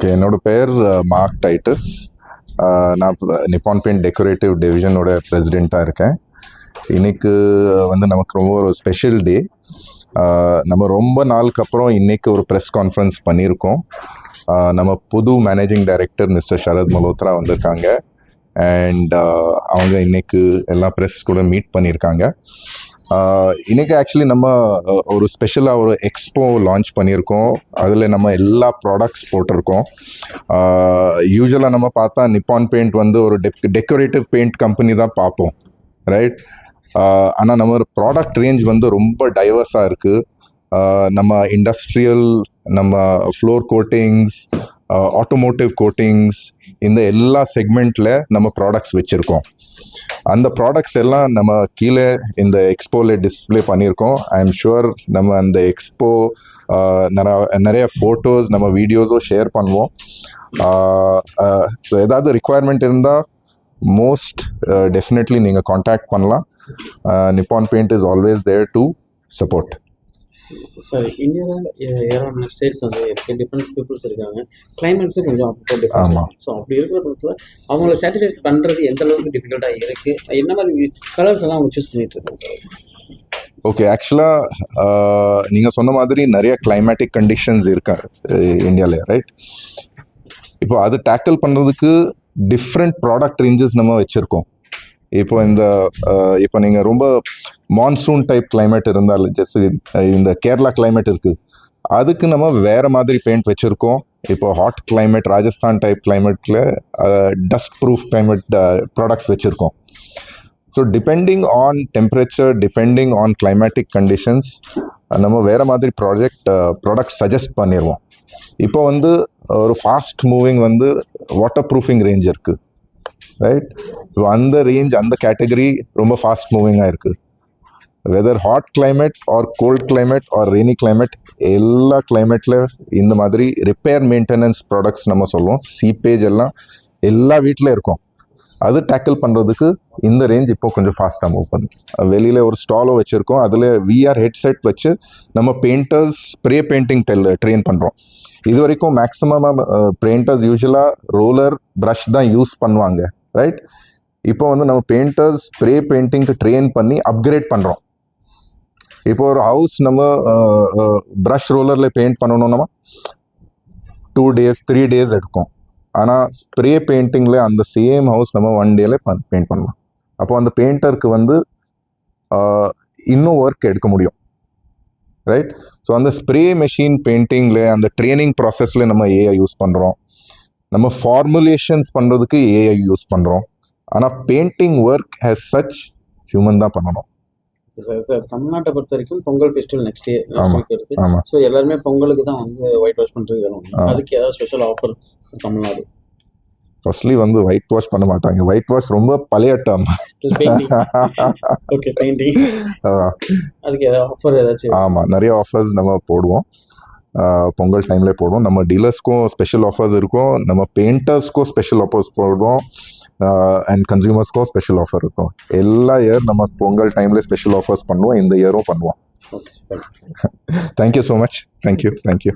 Okay, என்னோட பேர் mark Titus. நான் நிப்பான் பெயிண்ட் டெக்கரேட்டிவ் டிவிஷனோட பிரசிடெண்ட்டாக இருக்கேன். இன்னைக்கு நமக்கு ரொம்ப ஒரு ஸ்பெஷல் டே. நம்ம ரொம்ப நாளுக்கு அப்புறம் இன்னைக்கு ஒரு ப்ரெஸ் கான்ஃபரன்ஸ் பண்ணியிருக்கோம். நம்ம புது managing director mister Sharad Malhotra வந்திருக்காங்க. அண்ட் அவங்க இன்னைக்கு எல்லா ப்ரெஸ் கூட மீட் பண்ணியிருக்காங்க. இன்றைக்கி ஆக்சுவலி நம்ம ஒரு ஸ்பெஷலாக ஒரு எக்ஸ்போ லான்ச் பண்ணியிருக்கோம். அதில் நம்ம எல்லா ப்ராடக்ட்ஸ் போட்டிருக்கோம். யூஸ்வலாக நம்ம பார்த்தா நிப்பான் பெயிண்ட் ஒரு டெக்கரேட்டிவ் பெயிண்ட் கம்பெனி தான் பார்ப்போம், ரைட்? ஆனால் நம்ம ப்ராடக்ட் ரேஞ்ச் ரொம்ப டைவர்ஸாக இருக்குது. நம்ம இண்டஸ்ட்ரியல், நம்ம ஃப்ளோர் கோட்டிங்ஸ், ஆட்டோமோட்டிவ் கோட்டிங்ஸ், இந்த எல்லா செக்மெண்ட்டில் நம்ம ப்ராடக்ட்ஸ் வச்சுருக்கோம். அந்த ப்ராடக்ட்ஸ் எல்லாம் நம்ம கீழே இந்த எக்ஸ்போவில் டிஸ்பிளே பண்ணியிருக்கோம். ஐ எம் ஷுவர் நம்ம அந்த எக்ஸ்போ நிறைய ஃபோட்டோஸ், நம்ம வீடியோஸும் ஷேர் பண்ணுவோம். ஸோ ஏதாவது ரிக்குவயர்மெண்ட் இருந்தால் மோஸ்ட் டெஃபினெட்லி நீங்கள் காண்டாக்ட் பண்ணலாம். Nippon paint is always there to support. Sir, இந்தியாவில் ஏராளமான ஸ்டேட்ஸ் டிஃப்ரெண்ட் பீப்புள்ஸ் இருக்காங்க. கிளைமேட்ஸும் கொஞ்சம் ஆமாம். ஸோ அப்படி இருக்கிற பட்சத்தில் அவங்கள சாட்டிஸ்ஃபை பண்ணுறது எந்த அளவுக்கு டிஃபிகல்ட்டாக இருக்குது? என்ன மாதிரி கலர்ஸ் எல்லாம் அவங்க சூஸ் பண்ணிட்டு இருக்காங்க சார்? ஓகே, ஆக்சுவலாக நீங்கள் சொன்ன மாதிரி நிறைய கிளைமேட்டிக் கண்டிஷன்ஸ் இருக்கா இந்தியாவில், ரைட்? இப்போ அது டேக்கிள் பண்ணுறதுக்கு டிஃப்ரெண்ட் ப்ராடக்ட் ரேஞ்சஸ் நம்ம வச்சுருக்கோம். இப்போ நீங்கள் ரொம்ப மான்சூன் டைப் கிளைமேட் இருந்தால், ஜஸ்ட் இந்த கேரளா கிளைமேட் இருக்குது, அதுக்கு நம்ம வேறு மாதிரி பெயிண்ட் வச்சுருக்கோம். இப்போ ஹாட் கிளைமேட், ராஜஸ்தான் டைப் கிளைமேட்டில் டஸ்ட் ப்ரூஃப் கிளைமேட் ப்ராடக்ட்ஸ் வச்சுருக்கோம். So depending on temperature, depending on climatic conditions, நம்ம வேறு மாதிரி ப்ராடக்ட் சஜஸ்ட் பண்ணிடுவோம். இப்போ ஒரு fast moving water proofing range இருக்குது, ரைட்? ஸோ அந்த ரேஞ்ச், அந்த கேட்டகரி ரொம்ப ஃபாஸ்ட் மூவிங்காக இருக்குது. Whether hot climate or cold climate or rainy climate, எல்லா கிளைமேட்டில் இந்த மாதிரி ரிப்பேர் மெயின்டெனன்ஸ் ப்ராடக்ட்ஸ் நம்ம சொல்லுவோம். சீப்பேஜ் எல்லாம் எல்லா வீட்டில் இருக்கும். அது டேக்கிள் பண்ணுறதுக்கு இந்த ரேஞ்ச் இப்போ கொஞ்சம் ஃபாஸ்ட்டாக மூவ் பண்ணுது. வெளியில் ஒரு ஸ்டாலோ வச்சுருக்கோம். அதில் விஆர் ஹெட்செட் வச்சு நம்ம பெயிண்டர்ஸ் ஸ்ப்ரே பெயிண்டிங் ட்ரெயின் பண்ணுறோம். இது வரைக்கும் மேக்ஸிமம் பெயிண்டர்ஸ் யூஸ்வலாக ரோலர், ப்ரஷ் தான் யூஸ் பண்ணுவாங்க, ரைட்? இப்போ நம்ம பெயிண்டர்ஸ் ஸ்ப்ரே பெயிண்டிங்க்கு ட்ரெயின் பண்ணி அப்கிரேட் பண்ணுறோம். இப்போ ஒரு ஹவுஸ் நம்ம ப்ரஷ் ரோலரில் பெயிண்ட் பண்ணணும்னா 2 days 3 days எடுக்கும். ஆனால் ஸ்ப்ரே பெயிண்டிங்கில் அந்த சேம் ஹவுஸ் நம்ம 1 day பெயிண்ட் பண்ணலாம். அப்போ அந்த பெயிண்டருக்கு இன்னும் ஒர்க் எடுக்க முடியும், ரைட்? ஸோ அந்த ஸ்ப்ரே மெஷின் பெயிண்டிங்கில், அந்த ட்ரைனிங் ப்ராசஸில் நம்ம ஏஐ யூஸ் பண்ணுறோம். நம்ம ஃபார்முலேஷன்ஸ் பண்ணுறதுக்கு ஏஐ யூஸ் பண்ணுறோம். ஆனால் painting work has such human தான் பண்ணணும். சார், தமிழ்நாட்டை பொறுத்த வரைக்கும் பொங்கல் ஃபெஸ்டிவல் நெக்ஸ்ட் இருக்கு. ஆமாம். ஸோ எல்லாருமே பொங்கலுக்கு தான் ஒயிட் வாஷ் பண்ணுறது. அதுக்கு ஏதாவது special offer Tamil Nadu? Firstly white wash பண்ண மாட்டாங்க. ஒயிட் வாஷ் ரொம்ப பழைய டேர்ம். Okay, painting. அதுக்கு ஏதாவது ஆஃபர் ஏதாச்சும்? ஆமாம், நிறைய ஆஃபர்ஸ் நம்ம போடுவோம். பொங்கல் டைமில் போடுவோம். நம்ம டீலர்ஸ்க்கும் ஸ்பெஷல் ஆஃபர்ஸ் இருக்கும். நம்ம பெயிண்டர்ஸ்க்கும் ஸ்பெஷல் ஆஃபர்ஸ் போடுவோம். அண்ட் கன்சியூமர்ஸ்க்கும் ஸ்பெஷல் ஆஃபர் இருக்கும். எல்லா இயர் நம்ம பொங்கல் டைமில் ஸ்பெஷல் ஆஃபர்ஸ் பண்ணுவோம். இந்த இயரும் பண்ணுவோம். Thank you so much. தேங்க்யூ.